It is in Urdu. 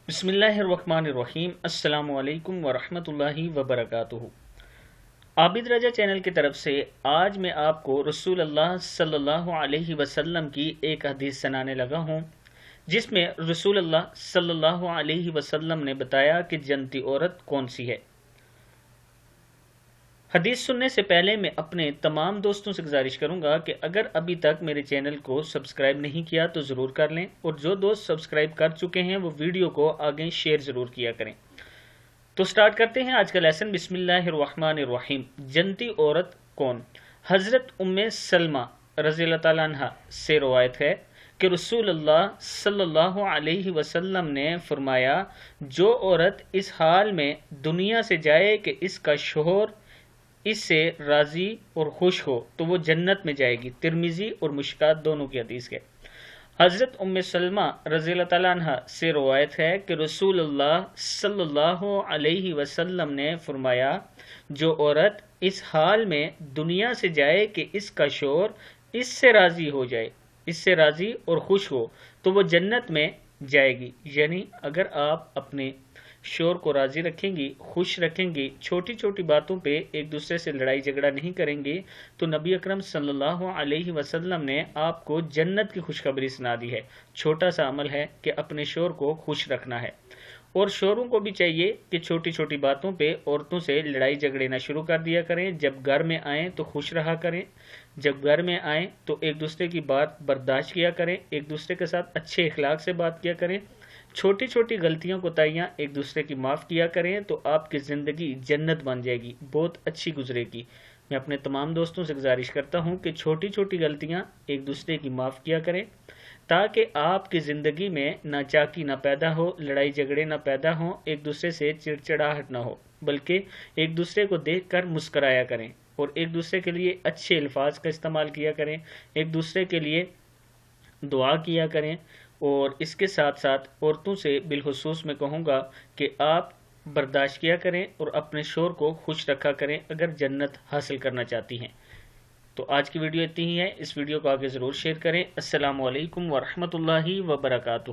بسم اللہ الرحمن الرحیم۔ السلام علیکم ورحمۃ اللہ وبرکاتہ۔ عابد رجا چینل کی طرف سے آج میں آپ کو رسول اللہ صلی اللہ علیہ وسلم کی ایک حدیث سنانے لگا ہوں، جس میں رسول اللہ صلی اللہ علیہ وسلم نے بتایا کہ جنتی عورت کون سی ہے۔ حدیث سننے سے پہلے میں اپنے تمام دوستوں سے گزارش کروں گا کہ اگر ابھی تک میرے چینل کو سبسکرائب نہیں کیا تو ضرور کر لیں، اور جو دوست سبسکرائب کر چکے ہیں وہ ویڈیو کو آگے شیئر ضرور کیا کریں۔ تو سٹارٹ کرتے ہیں آج کا لیسن۔ بسم اللہ الرحمن الرحیم۔ جنتی عورت کون؟ حضرت ام سلمہ رضی اللہ تعالیٰ عنہ سے روایت ہے کہ رسول اللہ صلی اللہ علیہ وسلم نے فرمایا، جو عورت اس حال میں دنیا سے جائے کہ اس کا شوہر اس سے راضی اور خوش ہو تو وہ جنت میں جائے گی۔ ترمذی اور مشکات دونوں کی حدیث ہے۔ حضرت ام سلمہ رضی اللہ تعالیٰ عنہ سے روایت ہے کہ رسول اللہ صلی اللہ علیہ وسلم نے فرمایا، جو عورت اس حال میں دنیا سے جائے کہ اس کا شوہر اس سے راضی ہو جائے، اس سے راضی اور خوش ہو تو وہ جنت میں جائے گی۔ یعنی اگر آپ اپنے شوہر کو راضی رکھیں گی، خوش رکھیں گی، چھوٹی چھوٹی باتوں پہ ایک دوسرے سے لڑائی جھگڑا نہیں کریں گے، تو نبی اکرم صلی اللہ علیہ وسلم نے آپ کو جنت کی خوشخبری سنا دی ہے۔ چھوٹا سا عمل ہے کہ اپنے شوہر کو خوش رکھنا ہے، اور شوہروں کو بھی چاہیے کہ چھوٹی چھوٹی باتوں پہ عورتوں سے لڑائی جھگڑے نہ شروع کر دیا کریں۔ جب گھر میں آئیں تو خوش رہا کریں، جب گھر میں آئیں تو ایک دوسرے کی بات برداشت کیا کریں، ایک دوسرے کے ساتھ اچھے اخلاق سے بات کیا کریں، چھوٹی چھوٹی غلطیوں کوتاہیاں ایک دوسرے کی معاف کیا کریں، تو آپ کی زندگی جنت بن جائے گی، بہت اچھی گزرے گی۔ میں اپنے تمام دوستوں سے گزارش کرتا ہوں کہ چھوٹی چھوٹی غلطیاں ایک دوسرے کی معاف کیا کریں، تاکہ آپ کی زندگی میں نہ چاکی نہ پیدا ہو، لڑائی جھگڑے نہ پیدا ہوں، ایک دوسرے سے چڑچڑاہٹ نہ ہو، بلکہ ایک دوسرے کو دیکھ کر مسکرایا کریں، اور ایک دوسرے کے لیے اچھے الفاظ کا استعمال کیا کریں، ایک دوسرے کے لیے دعا کیا کریں۔ اور اس کے ساتھ ساتھ عورتوں سے بالخصوص میں کہوں گا کہ آپ برداشت کیا کریں اور اپنے شوہر کو خوش رکھا کریں اگر جنت حاصل کرنا چاہتی ہیں۔ تو آج کی ویڈیو اتنی ہی ہے، اس ویڈیو کو آگے ضرور شیئر کریں۔ السلام علیکم ورحمۃ اللہ وبرکاتہ۔